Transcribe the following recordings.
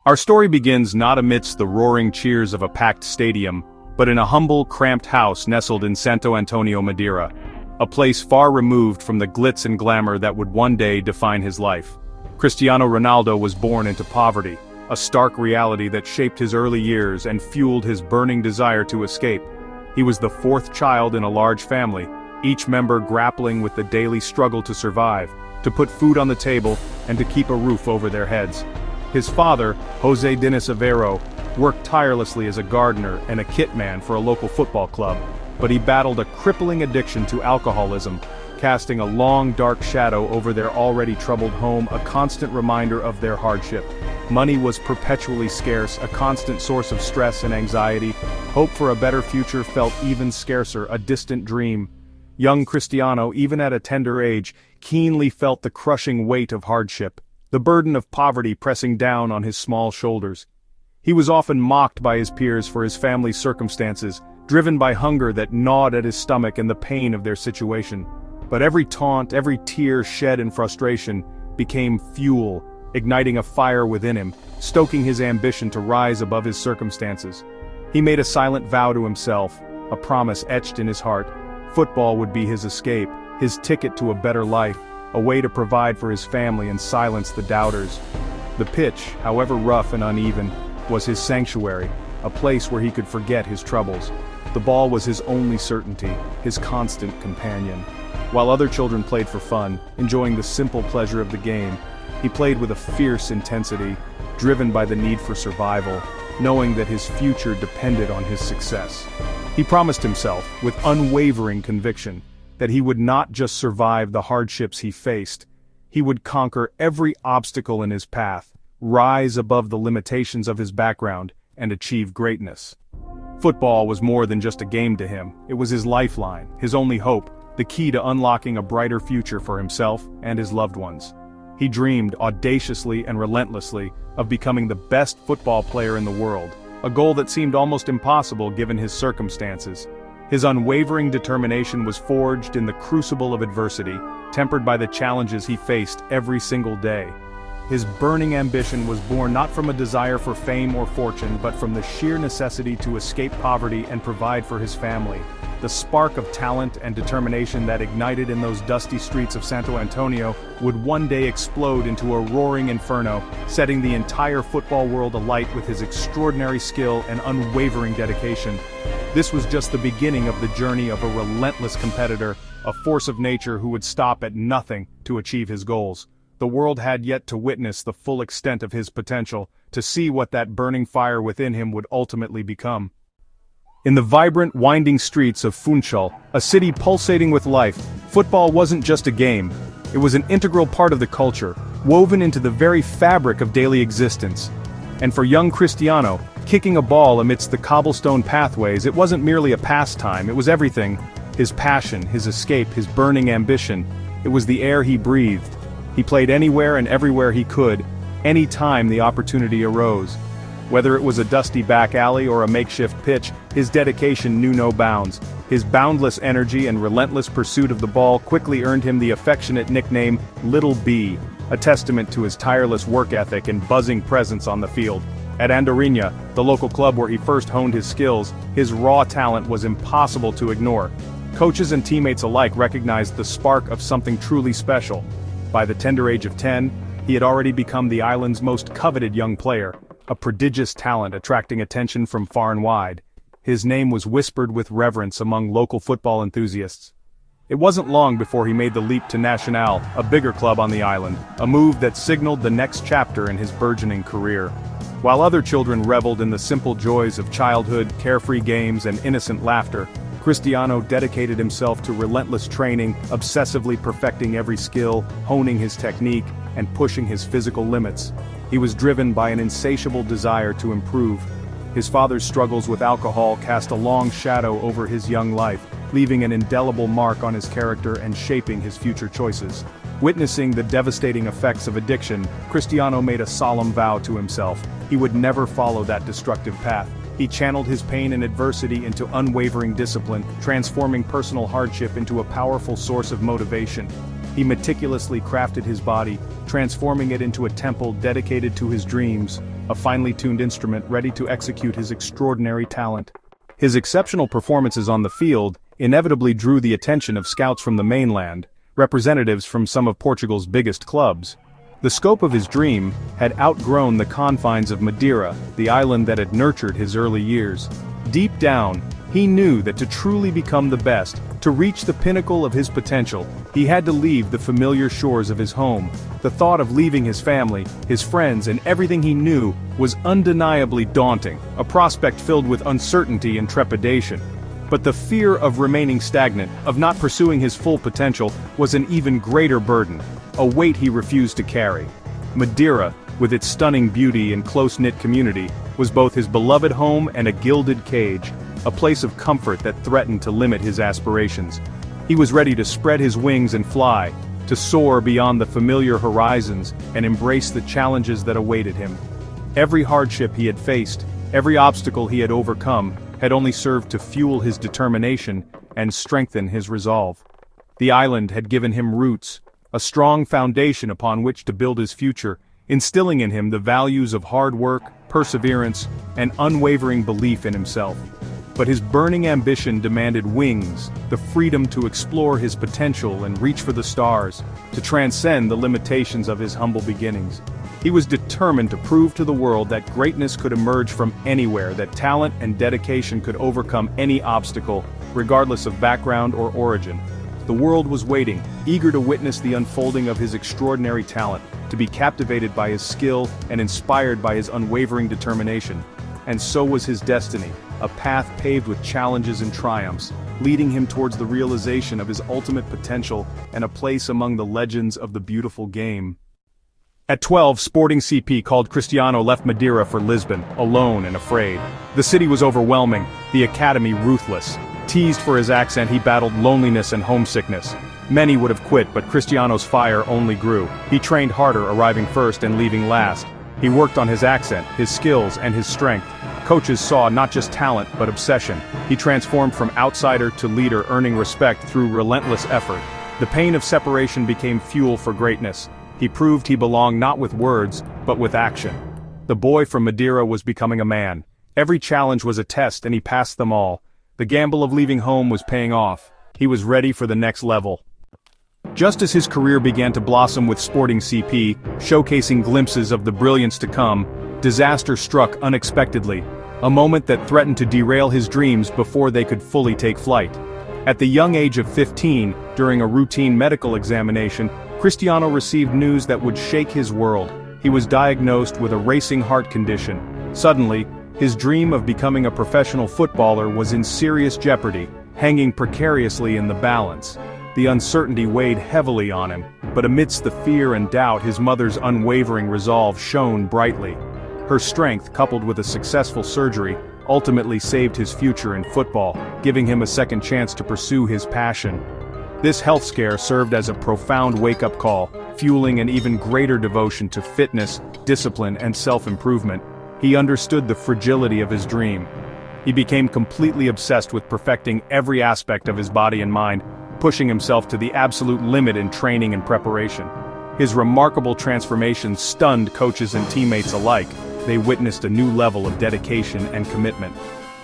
Our story begins not amidst the roaring cheers of a packed stadium, but in a humble, cramped house nestled in Santo Antonio, Madeira, a place far removed from the glitz and glamour that would one day define his life. Cristiano Ronaldo was born into poverty, a stark reality that shaped his early years and fueled his burning desire to escape. He was the fourth child in a large family, each member grappling with the daily struggle to survive, to put food on the table, and to keep a roof over their heads. His father, José Diniz Aveiro, worked tirelessly as a gardener and a kit man for a local football club, but he battled a crippling addiction to alcoholism, casting a long dark shadow over their already troubled home, a constant reminder of their hardship. Money was perpetually scarce, a constant source of stress and anxiety. Hope for a better future felt even scarcer, a distant dream. Young Cristiano, even at a tender age, keenly felt the crushing weight of hardship, the burden of poverty pressing down on his small shoulders. He was often mocked by his peers for his family's circumstances, driven by hunger that gnawed at his stomach and the pain of their situation. But every taunt, every tear shed in frustration, became fuel, igniting a fire within him, stoking his ambition to rise above his circumstances. He made a silent vow to himself, a promise etched in his heart. Football would be his escape, his ticket to a better life, a way to provide for his family and silence the doubters. The pitch, however rough and uneven, was his sanctuary, a place where he could forget his troubles. The ball was his only certainty, his constant companion. While other children played for fun, enjoying the simple pleasure of the game, he played with a fierce intensity, driven by the need for survival, knowing that his future depended on his success. He promised himself, with unwavering conviction, that he would not just survive the hardships he faced, he would conquer every obstacle in his path, rise above the limitations of his background, and achieve greatness. Football was more than just a game to him, it was his lifeline, his only hope, the key to unlocking a brighter future for himself and his loved ones. He dreamed audaciously and relentlessly of becoming the best football player in the world, a goal that seemed almost impossible given his circumstances. His unwavering determination was forged in the crucible of adversity, tempered by the challenges he faced every single day. His burning ambition was born not from a desire for fame or fortune, but from the sheer necessity to escape poverty and provide for his family. The spark of talent and determination that ignited in those dusty streets of Santo Antonio would one day explode into a roaring inferno, setting the entire football world alight with his extraordinary skill and unwavering dedication. This was just the beginning of the journey of a relentless competitor, a force of nature who would stop at nothing to achieve his goals. The world had yet to witness the full extent of his potential, to see what that burning fire within him would ultimately become. In the vibrant, winding streets of Funchal, a city pulsating with life, football wasn't just a game. It was an integral part of the culture, woven into the very fabric of daily existence. And for young Cristiano, kicking a ball amidst the cobblestone pathways, it wasn't merely a pastime, it was everything. His passion, his escape, his burning ambition. It was the air he breathed. He played anywhere and everywhere he could, any time the opportunity arose. Whether it was a dusty back alley or a makeshift pitch, his dedication knew no bounds. His boundless energy and relentless pursuit of the ball quickly earned him the affectionate nickname Little B, a testament to his tireless work ethic and buzzing presence on the field. At Andorinha, the local club where he first honed his skills, his raw talent was impossible to ignore. Coaches and teammates alike recognized the spark of something truly special. By the tender age of 10, he had already become the island's most coveted young player, a prodigious talent attracting attention from far and wide. His name was whispered with reverence among local football enthusiasts. It wasn't long before he made the leap to Nacional, a bigger club on the island, a move that signaled the next chapter in his burgeoning career. While other children reveled in the simple joys of childhood, carefree games, and innocent laughter, Cristiano dedicated himself to relentless training, obsessively perfecting every skill, honing his technique, and pushing his physical limits. He was driven by an insatiable desire to improve. His father's struggles with alcohol cast a long shadow over his young life, leaving an indelible mark on his character and shaping his future choices. Witnessing the devastating effects of addiction, Cristiano made a solemn vow to himself. He would never follow that destructive path. He channeled his pain and adversity into unwavering discipline, transforming personal hardship into a powerful source of motivation. He meticulously crafted his body, transforming it into a temple dedicated to his dreams, a finely tuned instrument ready to execute his extraordinary talent. His exceptional performances on the field inevitably drew the attention of scouts from the mainland, representatives from some of Portugal's biggest clubs. The scope of his dream had outgrown the confines of Madeira, the island that had nurtured his early years. Deep down, he knew that to truly become the best, to reach the pinnacle of his potential, he had to leave the familiar shores of his home. The thought of leaving his family, his friends, and everything he knew was undeniably daunting, a prospect filled with uncertainty and trepidation. But the fear of remaining stagnant, of not pursuing his full potential, was an even greater burden, a weight he refused to carry. Madeira, with its stunning beauty and close-knit community, was both his beloved home and a gilded cage, a place of comfort that threatened to limit his aspirations. He was ready to spread his wings and fly, to soar beyond the familiar horizons and embrace the challenges that awaited him. Every hardship he had faced, every obstacle he had overcome, had only served to fuel his determination and strengthen his resolve. The island had given him roots, a strong foundation upon which to build his future, instilling in him the values of hard work, perseverance, and unwavering belief in himself. But his burning ambition demanded wings, the freedom to explore his potential and reach for the stars, to transcend the limitations of his humble beginnings. He was determined to prove to the world that greatness could emerge from anywhere, that talent and dedication could overcome any obstacle, regardless of background or origin. The world was waiting, eager to witness the unfolding of his extraordinary talent, to be captivated by his skill and inspired by his unwavering determination. And so was his destiny, a path paved with challenges and triumphs, leading him towards the realization of his ultimate potential and a place among the legends of the beautiful game. At 12, Sporting CP called Cristiano left Madeira for Lisbon, alone and afraid. The city was overwhelming, the academy ruthless. Teased for his accent, he battled loneliness and homesickness. Many would have quit, but Cristiano's fire only grew. He trained harder, arriving first and leaving last. He worked on his accent, his skills, and his strength. Coaches saw not just talent, but obsession. He transformed from outsider to leader, earning respect through relentless effort. The pain of separation became fuel for greatness. He proved he belonged not with words, but with action. The boy from Madeira was becoming a man. Every challenge was a test, and he passed them all. The gamble of leaving home was paying off. He was ready for the next level. Just as his career began to blossom with Sporting CP, showcasing glimpses of the brilliance to come, disaster struck unexpectedly, a moment that threatened to derail his dreams before they could fully take flight. At the young age of 15, during a routine medical examination, Cristiano received news that would shake his world. He was diagnosed with a racing heart condition. Suddenly, his dream of becoming a professional footballer was in serious jeopardy, hanging precariously in the balance. The uncertainty weighed heavily on him, but amidst the fear and doubt, his mother's unwavering resolve shone brightly. Her strength, coupled with a successful surgery, ultimately saved his future in football, giving him a second chance to pursue his passion. This health scare served as a profound wake-up call, fueling an even greater devotion to fitness, discipline, and self-improvement. He understood the fragility of his dream. He became completely obsessed with perfecting every aspect of his body and mind, pushing himself to the absolute limit in training and preparation. His remarkable transformation stunned coaches and teammates alike. They witnessed a new level of dedication and commitment.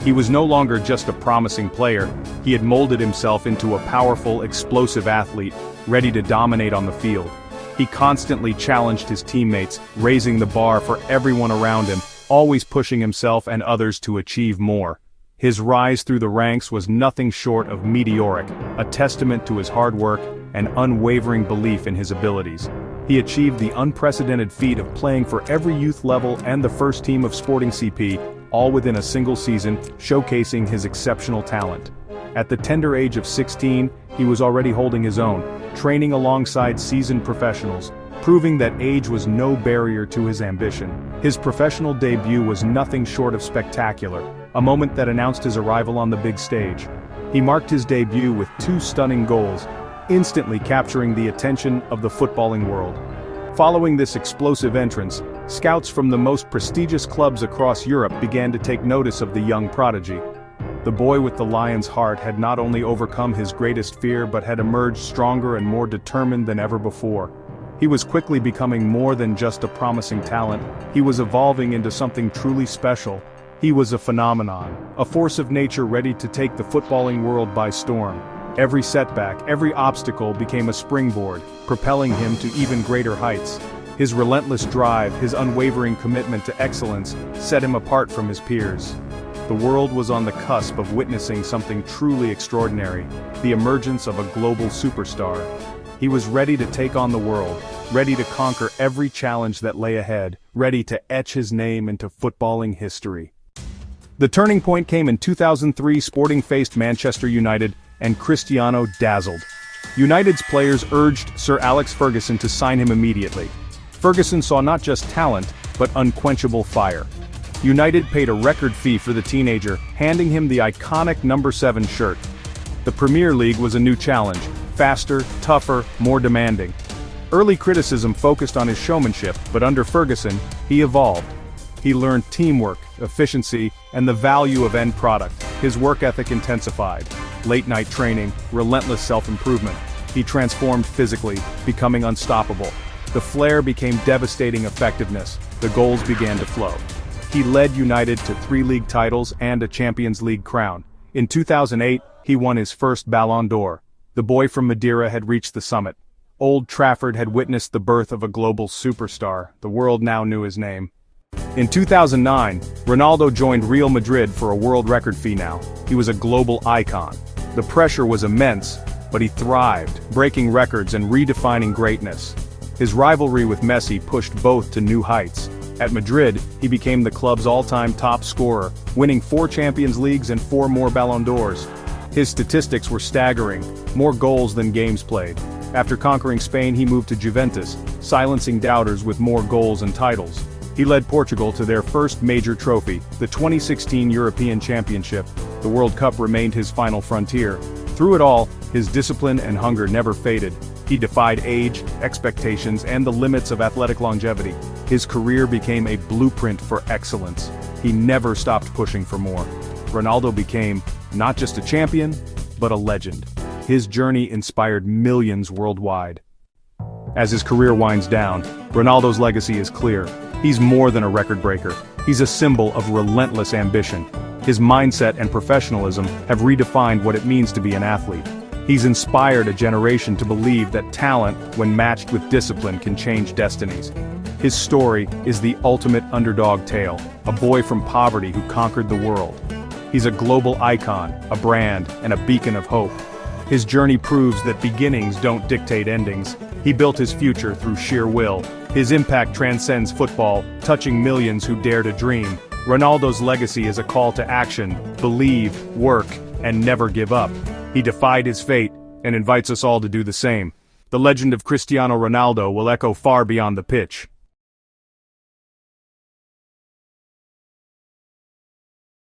He was no longer just a promising player, he had molded himself into a powerful, explosive athlete, ready to dominate on the field. He constantly challenged his teammates, raising the bar for everyone around him, always pushing himself and others to achieve more. His rise through the ranks was nothing short of meteoric, a testament to his hard work and unwavering belief in his abilities. He achieved the unprecedented feat of playing for every youth level and the first team of Sporting CP, all within a single season, showcasing his exceptional talent. At the tender age of 16, he was already holding his own, training alongside seasoned professionals, proving that age was no barrier to his ambition. His professional debut was nothing short of spectacular, a moment that announced his arrival on the big stage. He marked his debut with 2 stunning goals, instantly capturing the attention of the footballing world. Following this explosive entrance, scouts from the most prestigious clubs across Europe began to take notice of the young prodigy. The boy with the lion's heart had not only overcome his greatest fear but had emerged stronger and more determined than ever before. He was quickly becoming more than just a promising talent, he was evolving into something truly special. He was a phenomenon, a force of nature ready to take the footballing world by storm. Every setback, every obstacle became a springboard, propelling him to even greater heights. His relentless drive, his unwavering commitment to excellence, set him apart from his peers. The world was on the cusp of witnessing something truly extraordinary, the emergence of a global superstar. He was ready to take on the world, ready to conquer every challenge that lay ahead, ready to etch his name into footballing history. The turning point came in 2003. Sporting faced Manchester United, and Cristiano dazzled. United's players urged Sir Alex Ferguson to sign him immediately. Ferguson saw not just talent, but unquenchable fire. United paid a record fee for the teenager, handing him the iconic number 7 shirt. The Premier League was a new challenge, faster, tougher, more demanding. Early criticism focused on his showmanship, but under Ferguson, he evolved. He learned teamwork, efficiency, and the value of end product. His work ethic intensified. Late-night training, relentless self-improvement. He transformed physically, becoming unstoppable. The flair became devastating effectiveness. The goals began to flow. He led United to 3 league titles and a Champions League crown. In 2008, he won his first Ballon d'Or. The boy from Madeira had reached the summit. Old Trafford had witnessed the birth of a global superstar. The world now knew his name. In 2009, Ronaldo joined Real Madrid for a world record fee now. He was a global icon. The pressure was immense, but he thrived, breaking records and redefining greatness. His rivalry with Messi pushed both to new heights. At Madrid, he became the club's all-time top scorer, winning 4 Champions Leagues and 4 more Ballon d'Ors. His statistics were staggering, more goals than games played. After conquering Spain, he moved to Juventus, silencing doubters with more goals and titles. He led Portugal to their first major trophy, the 2016 European Championship. The World Cup remained his final frontier. Through it all, his discipline and hunger never faded. He defied age, expectations, and the limits of athletic longevity. His career became a blueprint for excellence. He never stopped pushing for more. Ronaldo became not just a champion, but a legend. His journey inspired millions worldwide. As his career winds down, Ronaldo's legacy is clear. He's more than a record breaker. He's a symbol of relentless ambition. His mindset and professionalism have redefined what it means to be an athlete. He's inspired a generation to believe that talent, when matched with discipline, can change destinies. His story is the ultimate underdog tale, a boy from poverty who conquered the world. He's a global icon, a brand, and a beacon of hope. His journey proves that beginnings don't dictate endings. He built his future through sheer will. His impact transcends football, touching millions who dare to dream. Ronaldo's legacy is a call to action: believe, work, and never give up. He defied his fate, and invites us all to do the same. The legend of Cristiano Ronaldo will echo far beyond the pitch.